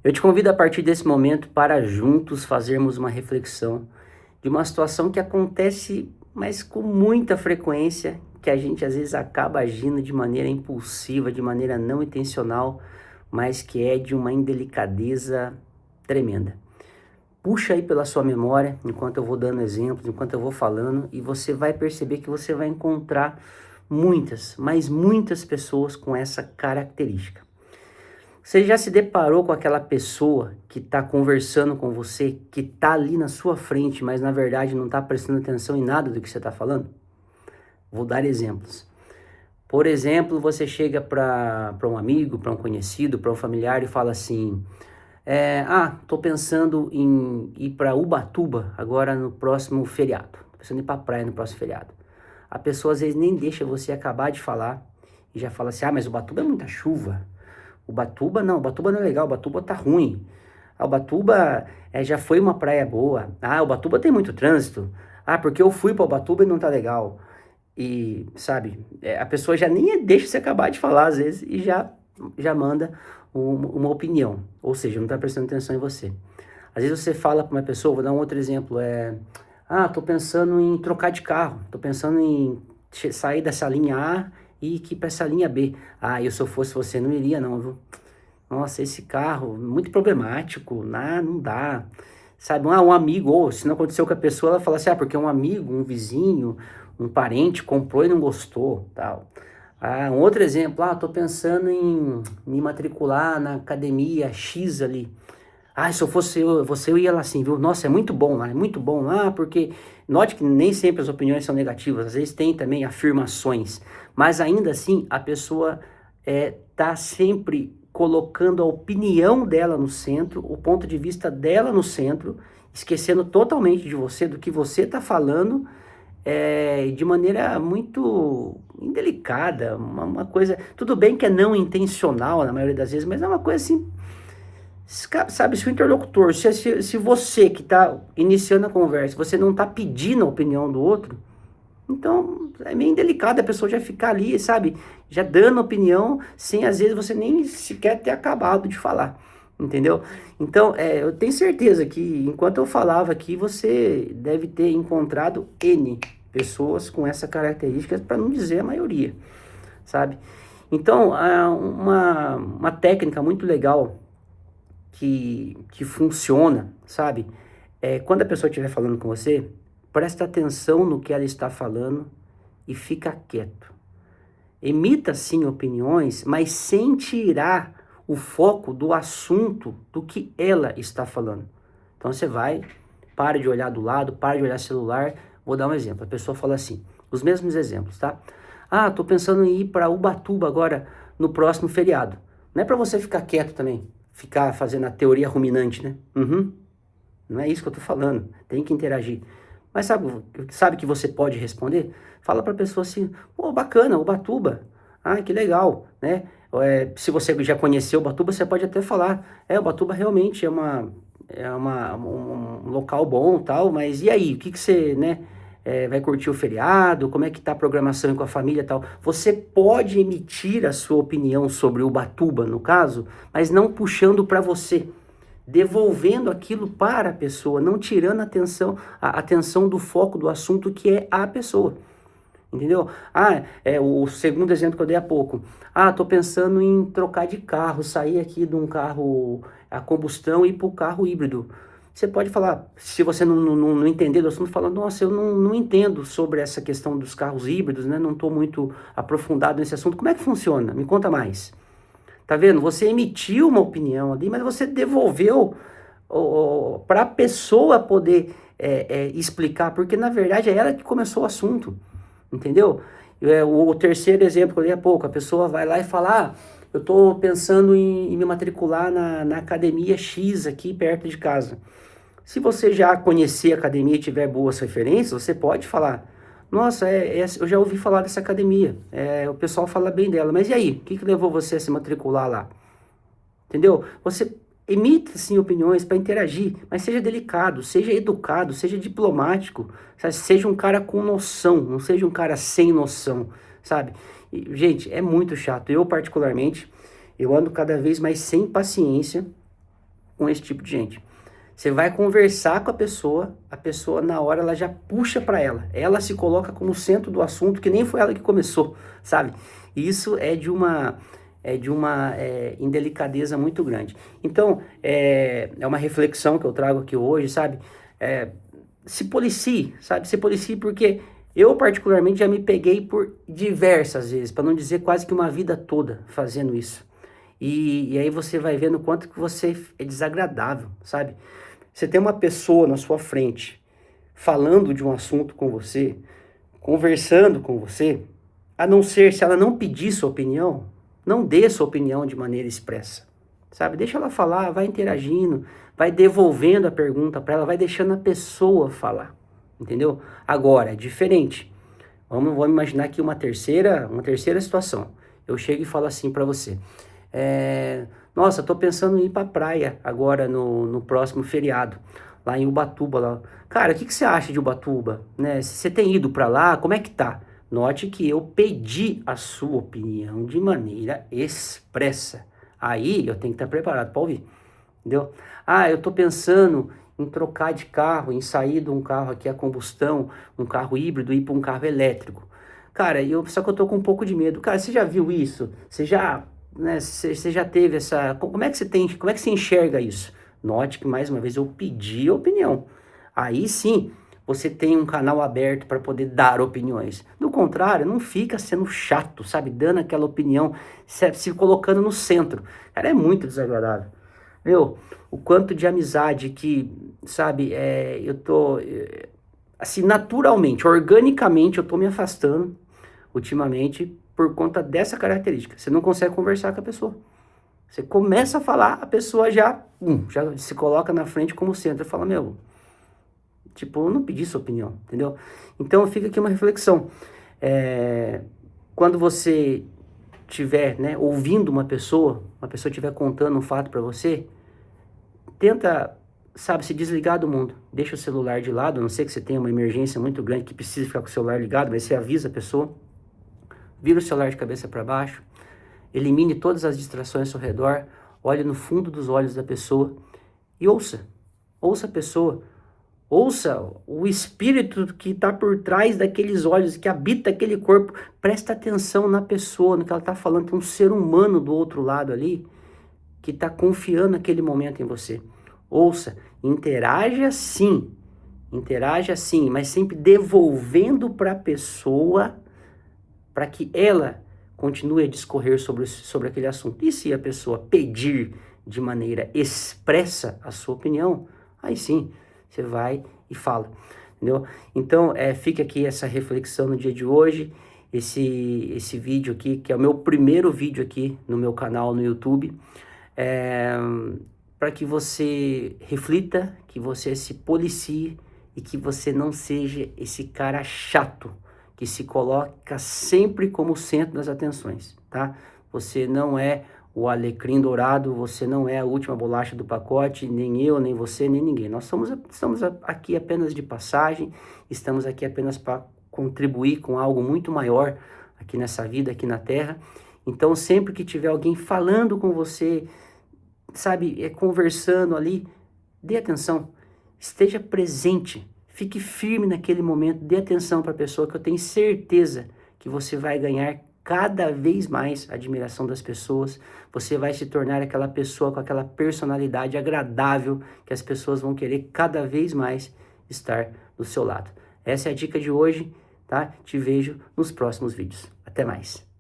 Eu te convido a partir desse momento para juntos fazermos uma reflexão de uma situação que acontece, mas com muita frequência, que a gente às vezes acaba agindo de maneira impulsiva, de maneira não intencional, mas que é de uma indelicadeza tremenda. Puxa aí pela sua memória, enquanto eu vou dando exemplos, enquanto eu vou falando, e você vai perceber que você vai encontrar muitas, mas muitas pessoas com essa característica. Você já se deparou com aquela pessoa que está conversando com você, que está ali na sua frente, mas na verdade não está prestando atenção em nada do que você está falando? Vou dar exemplos. Por exemplo, você chega para um amigo, para um conhecido, para um familiar e fala assim: tô pensando em ir para Ubatuba agora no próximo feriado. Tô pensando em ir para a praia no próximo feriado. A pessoa às vezes nem deixa você acabar de falar e já fala assim: mas Ubatuba é muita chuva. Ubatuba não é legal, Ubatuba tá ruim. Ubatuba já foi uma praia boa. Ubatuba tem muito trânsito. Porque eu fui para Ubatuba e não tá legal. E, sabe, a pessoa já nem deixa você acabar de falar às vezes e já manda uma opinião. Ou seja, não tá prestando atenção em você. Às vezes você fala para uma pessoa, vou dar um outro exemplo, tô pensando em trocar de carro, tô pensando em sair dessa linha A e ir para essa linha B. Eu se eu fosse você não iria não, viu? Nossa, esse carro, muito problemático, não dá. Sabe, um amigo, ou se não aconteceu com a pessoa, ela fala assim, porque um amigo, um vizinho, um parente comprou e não gostou, tal. Um outro exemplo, tô pensando em me matricular na academia X ali. Se eu fosse você, eu ia lá assim, viu? Nossa, é muito bom lá, é muito bom lá, porque note que nem sempre as opiniões são negativas, às vezes tem também afirmações, mas ainda assim a pessoa tá sempre colocando a opinião dela no centro, o ponto de vista dela no centro, esquecendo totalmente de você, do que você tá falando, de maneira muito indelicada, uma coisa, tudo bem que é não intencional na maioria das vezes, mas é uma coisa assim. Sabe, se o interlocutor, se você que está iniciando a conversa, você não está pedindo a opinião do outro, então é meio indelicado a pessoa já ficar ali, sabe, já dando opinião, sem às vezes você nem sequer ter acabado de falar, entendeu? Então, eu tenho certeza que enquanto eu falava aqui, você deve ter encontrado N pessoas com essa característica, para não dizer a maioria, sabe? Então, uma técnica muito legal que funciona, sabe? Quando a pessoa estiver falando com você, presta atenção no que ela está falando e fica quieto. Emita sim opiniões, mas sem tirar o foco do assunto do que ela está falando. Então você vai, para de olhar do lado, para de olhar celular. Vou dar um exemplo. A pessoa fala assim, os mesmos exemplos, tá? Tô pensando em ir para Ubatuba agora no próximo feriado. Não é para você ficar quieto também, ficar fazendo a teoria ruminante, né? Não é isso que eu tô falando. Tem que interagir. Mas sabe que você pode responder? Fala pra pessoa assim, bacana, Ubatuba. Que legal, né? Se você já conheceu Ubatuba, você pode até falar, Ubatuba realmente um local bom, tal, mas e aí, o que você, né, vai curtir o feriado, como é que tá a programação com a família e tal? Você pode emitir a sua opinião sobre Ubatuba, no caso, mas não puxando para você, devolvendo aquilo para a pessoa, não tirando a atenção do foco do assunto que é a pessoa. Entendeu? O segundo exemplo que eu dei há pouco. Tô pensando em trocar de carro, sair aqui de um carro a combustão e ir para o carro híbrido. Você pode falar, se você não entender do assunto, fala, nossa, eu não entendo sobre essa questão dos carros híbridos, né? Não estou muito aprofundado nesse assunto. Como é que funciona? Me conta mais. Tá vendo? Você emitiu uma opinião ali, mas você devolveu para a pessoa poder explicar, porque na verdade é ela que começou o assunto, entendeu? O terceiro exemplo que eu dei há pouco, a pessoa vai lá e fala, eu estou pensando em me matricular na academia X aqui perto de casa. Se você já conhecer a academia e tiver boas referências, você pode falar, nossa, eu já ouvi falar dessa academia, o pessoal fala bem dela, mas e aí? O que levou você a se matricular lá? Entendeu? Você emita, sim, opiniões para interagir, mas seja delicado, seja educado, seja diplomático, sabe? Seja um cara com noção, não seja um cara sem noção, sabe? E, gente, é muito chato. Eu, particularmente, eu ando cada vez mais sem paciência com esse tipo de gente. Você vai conversar com a pessoa na hora ela já puxa para ela se coloca como centro do assunto, que nem foi ela que começou, sabe? E isso é de uma indelicadeza muito grande. Então, é uma reflexão que eu trago aqui hoje, sabe? Se policie, sabe? Se policie porque eu particularmente já me peguei por diversas vezes, para não dizer quase que uma vida toda fazendo isso. E aí você vai vendo o quanto que você é desagradável, sabe? Você tem uma pessoa na sua frente falando de um assunto com você, conversando com você, a não ser se ela não pedir sua opinião, não dê sua opinião de maneira expressa, sabe? Deixa ela falar, vai interagindo, vai devolvendo a pergunta para ela, vai deixando a pessoa falar, entendeu? Agora, é diferente. Vamos imaginar aqui uma terceira situação. Eu chego e falo assim para você, nossa, tô pensando em ir pra praia agora no próximo feriado, lá em Ubatuba. Lá. Cara, o que você acha de Ubatuba? Né? Você tem ido pra lá? Como é que tá? Note que eu pedi a sua opinião de maneira expressa. Aí eu tenho que estar preparado para ouvir, entendeu? Ah, eu tô pensando em trocar de carro, em sair de um carro aqui a combustão, um carro híbrido e ir para um carro elétrico. Cara, só que eu tô com um pouco de medo. Cara, você já viu isso? Você já, né, você já teve essa... Como é que você enxerga isso? Note que, mais uma vez, eu pedi a opinião. Aí sim, você tem um canal aberto para poder dar opiniões. Do contrário, não fica sendo chato, sabe? Dando aquela opinião, se colocando no centro. Cara, é muito desagradável. Meu, o quanto de amizade que, sabe, eu tô... assim, naturalmente, organicamente, eu tô me afastando ultimamente por conta dessa característica. Você não consegue conversar com a pessoa. Você começa a falar, a pessoa já se coloca na frente como centro. Fala, meu, tipo, eu não pedi sua opinião, entendeu? Então fica aqui uma reflexão. Quando você estiver, né, ouvindo uma pessoa estiver contando um fato para você, tenta, sabe, se desligar do mundo. Deixa o celular de lado, a não ser que você tenha uma emergência muito grande que precisa ficar com o celular ligado, mas você avisa a pessoa. Vira o celular de cabeça para baixo, elimine todas as distrações ao seu redor, olhe no fundo dos olhos da pessoa e ouça. Ouça a pessoa. Ouça o espírito que está por trás daqueles olhos, que habita aquele corpo. Presta atenção na pessoa, no que ela está falando. Tem um ser humano do outro lado ali que está confiando naquele momento em você. Ouça, interaja sim, mas sempre devolvendo para a pessoa para que ela continue a discorrer sobre aquele assunto. E se a pessoa pedir de maneira expressa a sua opinião, aí sim, você vai e fala, entendeu? Então, fica aqui essa reflexão no dia de hoje, esse vídeo aqui, que é o meu primeiro vídeo aqui no meu canal no YouTube, para que você reflita, que você se policie e que você não seja esse cara chato, que se coloca sempre como centro das atenções, tá? Você não é o alecrim dourado, você não é a última bolacha do pacote, nem eu, nem você, nem ninguém. Nós estamos aqui apenas de passagem, estamos aqui apenas para contribuir com algo muito maior aqui nessa vida, aqui na Terra. Então, sempre que tiver alguém falando com você, sabe, conversando ali, dê atenção, esteja presente. Fique firme naquele momento, dê atenção para a pessoa, que eu tenho certeza que você vai ganhar cada vez mais a admiração das pessoas. Você vai se tornar aquela pessoa com aquela personalidade agradável que as pessoas vão querer cada vez mais estar do seu lado. Essa é a dica de hoje, tá? Te vejo nos próximos vídeos. Até mais.